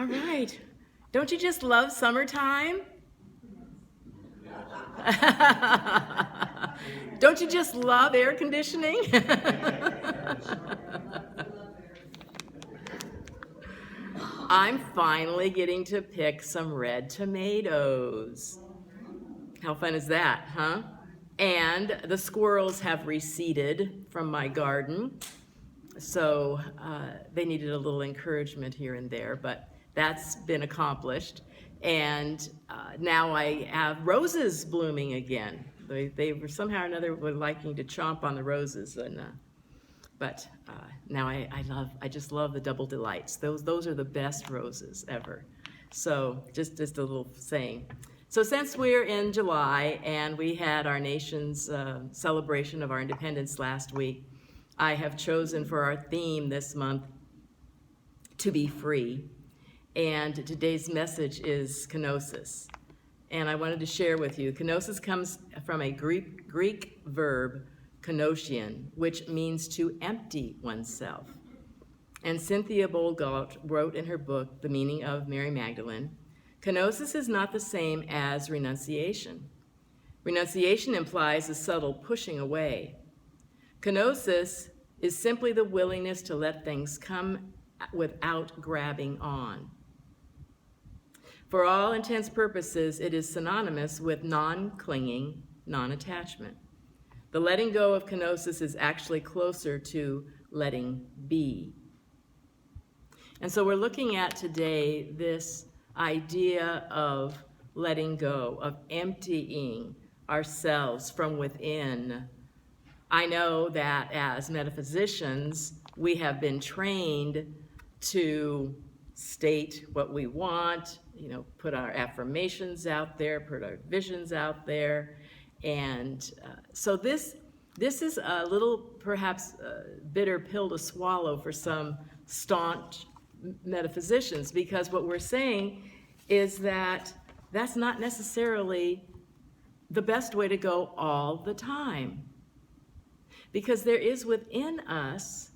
All right. Don't you just love summertime? Don't you just love air conditioning? I'm finally getting to pick some red tomatoes. How fun is that, huh? And the squirrels have receded from my garden, so they needed a little encouragement here and there, but that's been accomplished. And now I have roses blooming again. They were somehow or another were liking to chomp on the roses, but now I just love the double delights. Those are the best roses ever. So just a little saying. So since we're in July and we had our nation's celebration of our independence last week, I have chosen for our theme this month to be free. And today's message is kenosis. And I wanted to share with you, kenosis comes from a Greek verb, kenosian, which means to empty oneself. And Cynthia Beauregard wrote in her book, The Meaning of Mary Magdalene, kenosis is not the same as renunciation. Renunciation implies a subtle pushing away. Kenosis is simply the willingness to let things come without grabbing on. For all intents and purposes, it is synonymous with non-clinging, non-attachment. The letting go of kenosis is actually closer to letting be. And so we're looking at today this idea of letting go, of emptying ourselves from within. I know that as metaphysicians, we have been trained to state what we want, put our affirmations out there, put our visions out there. And so this is a little, perhaps, bitter pill to swallow for some staunch metaphysicians, because what we're saying is that that's not necessarily the best way to go all the time. Because there is within us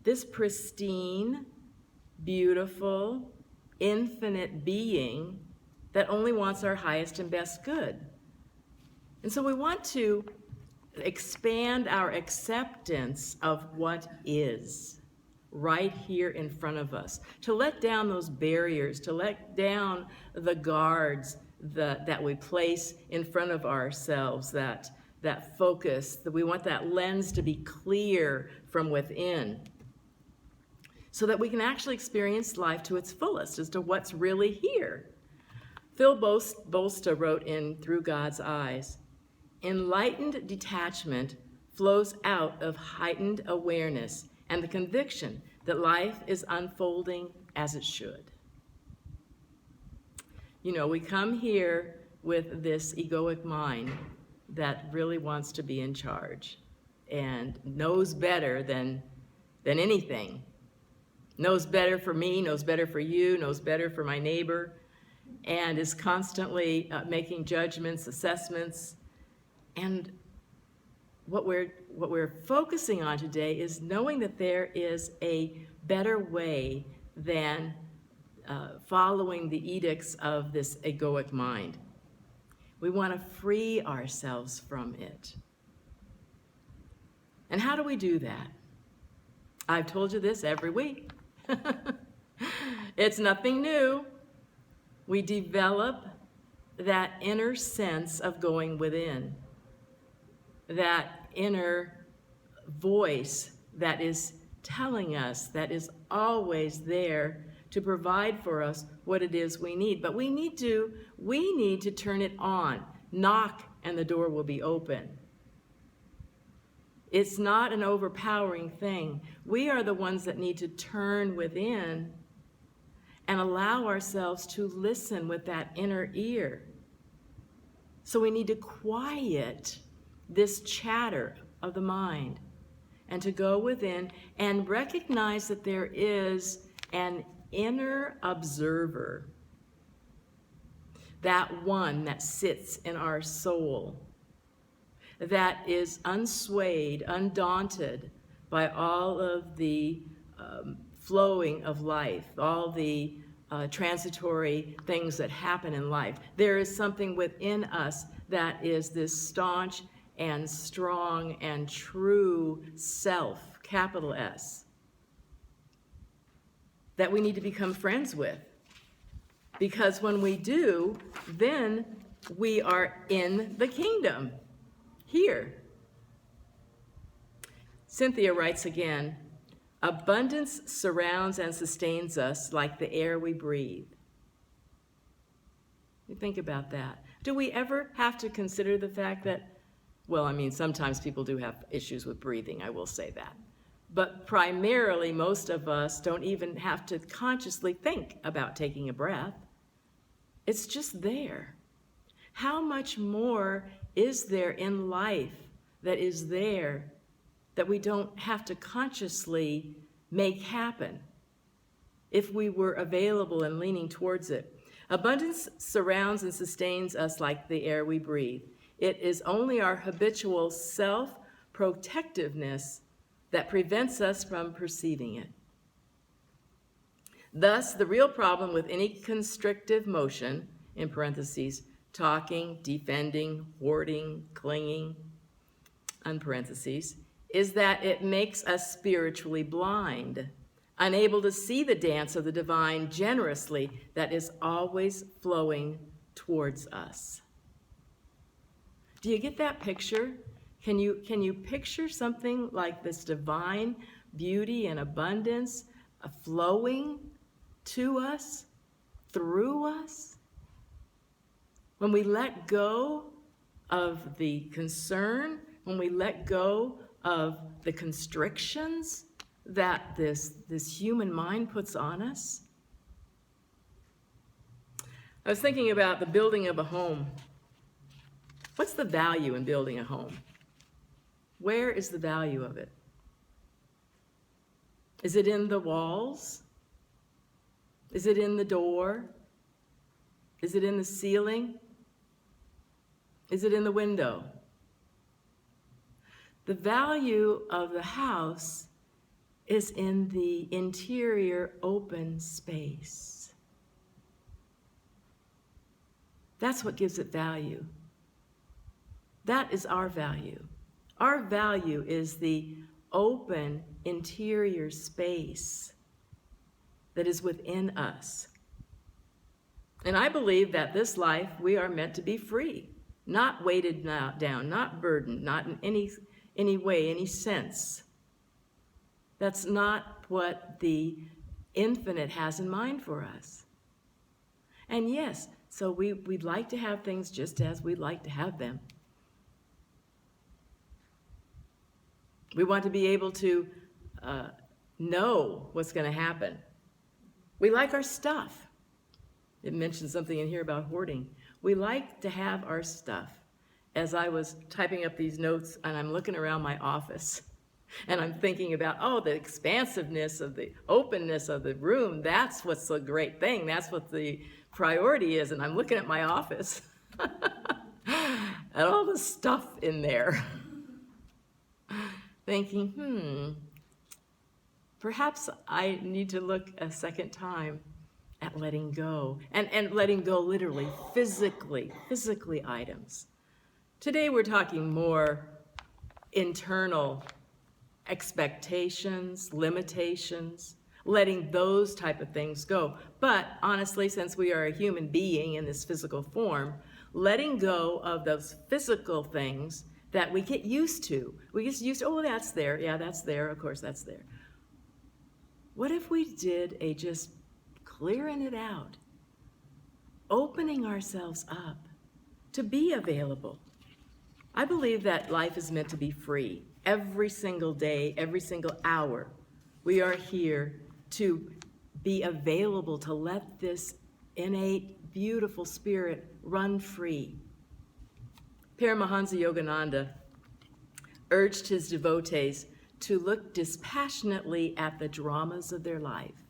this pristine, beautiful, infinite being that only wants our highest and best good. And so we want to expand our acceptance of what is right here in front of us, to let down those barriers, to let down the guards that we place in front of ourselves, that focus, that we want that lens to be clear from within, so that we can actually experience life to its fullest as to what's really here. Phil Bolster wrote in Through God's Eyes, enlightened detachment flows out of heightened awareness and the conviction that life is unfolding as it should. We come here with this egoic mind that really wants to be in charge and knows better than anything. Knows better for me, knows better for you, knows better for my neighbor, and is constantly making judgments, assessments. And what we're focusing on today is knowing that there is a better way than following the edicts of this egoic mind. We want to free ourselves from it. And how do we do that? I've told you this every week. It's nothing new. We develop that inner sense of going within, that inner voice that is telling us, that is always there to provide for us what it is we need. But we need to turn it on. Knock and the door will be open. It's not an overpowering thing. We are the ones that need to turn within and allow ourselves to listen with that inner ear. So we need to quiet this chatter of the mind and to go within and recognize that there is an inner observer, that one that sits in our soul, that is unswayed, undaunted by all of the flowing of life, all the transitory things that happen in life. There is something within us that is this staunch and strong and true self, capital S, that we need to become friends with. Because when we do, then we are in the kingdom, here. Cynthia writes again, abundance surrounds and sustains us like the air we breathe. You think about that. Do we ever have to consider the fact that, well, I mean, sometimes people do have issues with breathing, I will say that. But primarily, most of us don't even have to consciously think about taking a breath. It's just there. How much more is there in life that is there that we don't have to consciously make happen if we were available and leaning towards it? Abundance surrounds and sustains us like the air we breathe. It is only our habitual self-protectiveness that prevents us from perceiving it. Thus, the real problem with any constrictive motion, in parentheses, talking, defending, hoarding, clinging, in parentheses, is that it makes us spiritually blind, unable to see the dance of the divine generously that is always flowing towards us. Do you get that picture? Can you picture something like this divine beauty and abundance flowing to us, through us? When we let go of the concern, when we let go of the constrictions that this human mind puts on us. I was thinking about the building of a home. What's the value in building a home? Where is the value of it? Is it in the walls? Is it in the door? Is it in the ceiling? Is it in the window? The value of the house is in the interior open space. That's what gives it value. That is our value. Our value is the open interior space that is within us. And I believe that this life we are meant to be free, not weighted down, not burdened, not in any way, any sense. That's not what the infinite has in mind for us. And yes, so we'd like to have things just as we'd like to have them. We want to be able to know what's going to happen. We like our stuff. It mentions something in here about hoarding. We like to have our stuff. As I was typing up these notes and I'm looking around my office and I'm thinking about, oh, the expansiveness of the openness of the room, that's what's the great thing. That's what the priority is. And I'm looking at my office and all the stuff in there. Thinking, perhaps I need to look a second time at letting go. And letting go literally, physically items. Today we're talking more internal expectations, limitations, letting those type of things go. But honestly, since we are a human being in this physical form, letting go of those physical things that we get used to. We get used to, oh, that's there. Yeah, that's there. Of course, that's there. What if we did a just clearing it out, opening ourselves up to be available? I believe that life is meant to be free. Every single day, every single hour, we are here to be available to let this innate, beautiful spirit run free. Paramahansa Yogananda urged his devotees to look dispassionately at the dramas of their life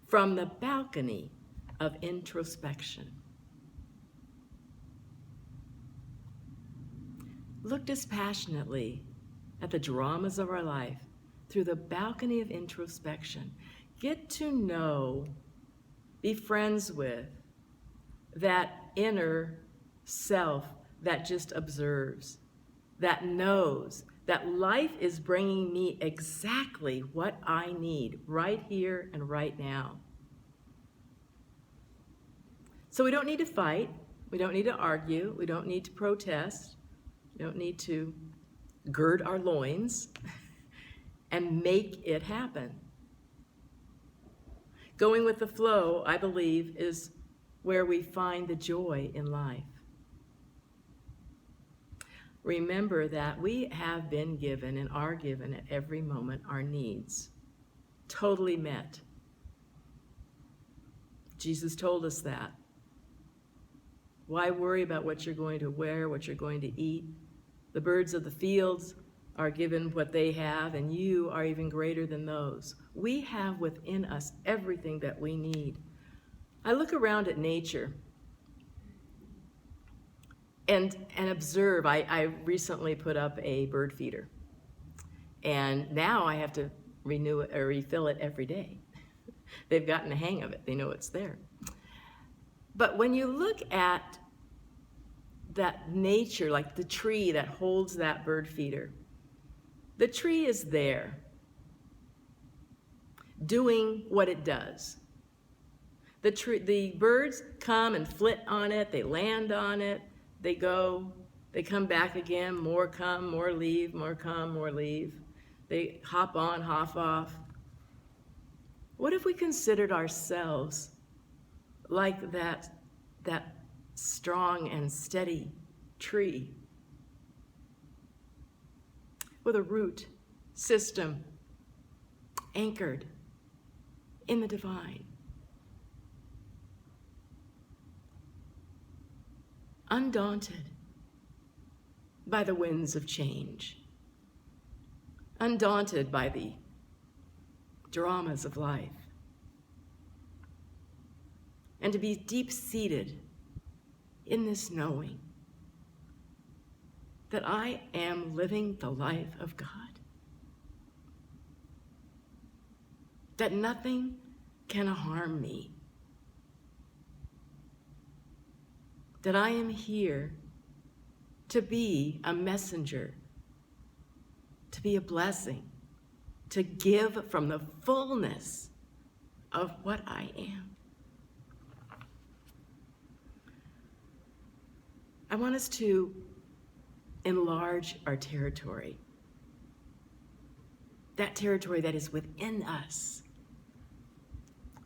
from the balcony of introspection. Look dispassionately at the dramas of our life through the balcony of introspection. Get to know, be friends with, that inner self that just observes, that knows that life is bringing me exactly what I need right here and right now. So we don't need to fight. We don't need to argue. We don't need to protest. We don't need to gird our loins and make it happen. Going with the flow, I believe, is where we find the joy in life. Remember that we have been given and are given at every moment our needs, totally met. Jesus told us that. Why worry about what you're going to wear, what you're going to eat? The birds of the fields are given what they have, and you are even greater than those. We have within us everything that we need. I look around at nature and observe. I recently put up a bird feeder, and now I have to renew it or refill it every day. They've gotten the hang of it. They know it's there. But when you look at that nature, like the tree that holds that bird feeder, the tree is there doing what it does. The birds come and flit on it, they land on it, they go, they come back again, more come, more leave, more come, more leave. They hop on, hop off. What if we considered ourselves like that strong and steady tree with a root system anchored in the divine? Undaunted by the winds of change, undaunted by the dramas of life, and to be deep-seated in this knowing that I am living the life of God, that nothing can harm me, that I am here to be a messenger, to be a blessing, to give from the fullness of what I am. I want us to enlarge our territory, that territory that is within us.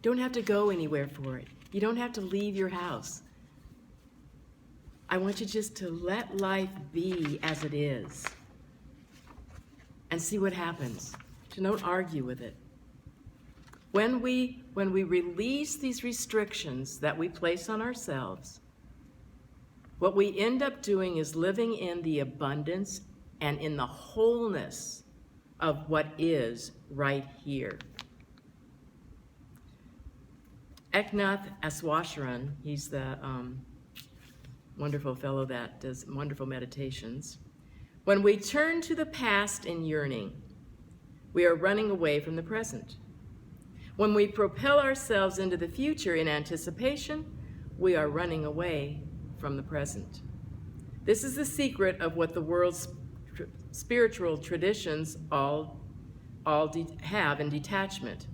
Don't have to go anywhere for it. You don't have to leave your house. I want you just to let life be as it is and see what happens. Don't argue with it. When we release these restrictions that we place on ourselves, what we end up doing is living in the abundance and in the wholeness of what is right here. Eknath Aswasharan, he's the wonderful fellow that does wonderful meditations. When we turn to the past in yearning, we are running away from the present. When we propel ourselves into the future in anticipation, we are running away from the present. This is the secret of what the world's spiritual traditions all have in detachment.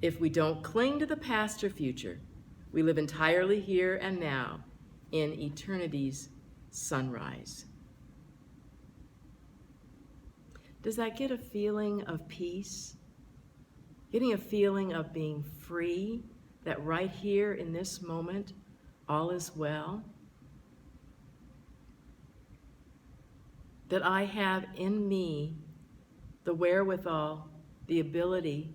If we don't cling to the past or future, we live entirely here and now in eternity's sunrise. Does that get a feeling of peace? Getting a feeling of being free, that right here in this moment, all is well? That I have in me the wherewithal, the ability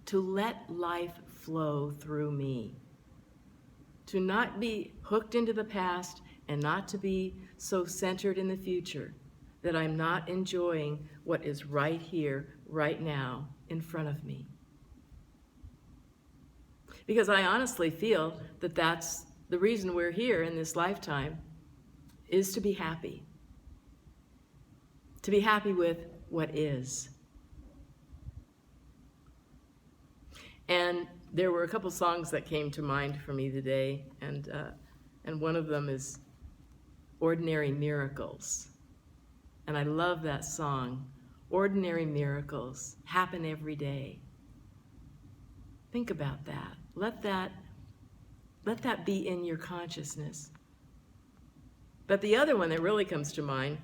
to let life flow through me. To not be hooked into the past and not to be so centered in the future that I'm not enjoying what is right here, right now, in front of me. Because I honestly feel that that's the reason we're here in this lifetime, is to be happy. To be happy with what is. And There were a couple songs that came to mind for me today, and one of them is Ordinary Miracles. And I love that song. Ordinary miracles happen every day. Think about that. Let that be in your consciousness. But the other one that really comes to mind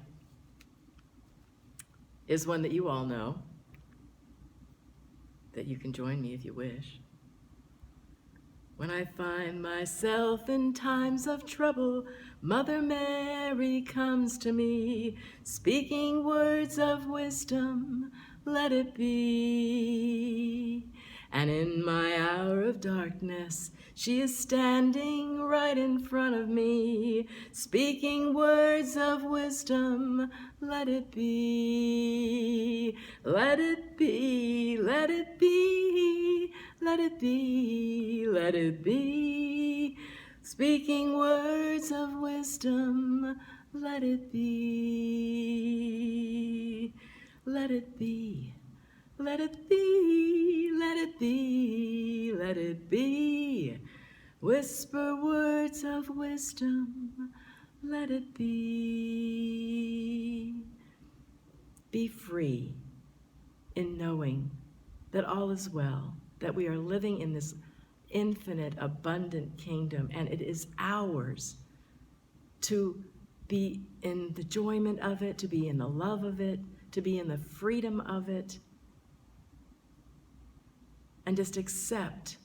is one that you all know, that you can join me if you wish. When I find myself in times of trouble, Mother Mary comes to me, speaking words of wisdom, let it be. And in my hour of darkness, she is standing right in front of me, speaking words of wisdom, let it be. Let it be, let it be, let it be, let it be. Speaking words of wisdom, let it be. Let it be. Let it be, let it be, let it be. Whisper words of wisdom, let it be. Be free in knowing that all is well, that we are living in this infinite, abundant kingdom, and it is ours to be in the enjoyment of it, to be in the love of it, to be in the freedom of it, and just accept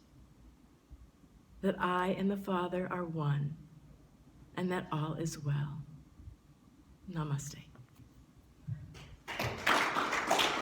that I and the Father are one, and that all is well. Namaste.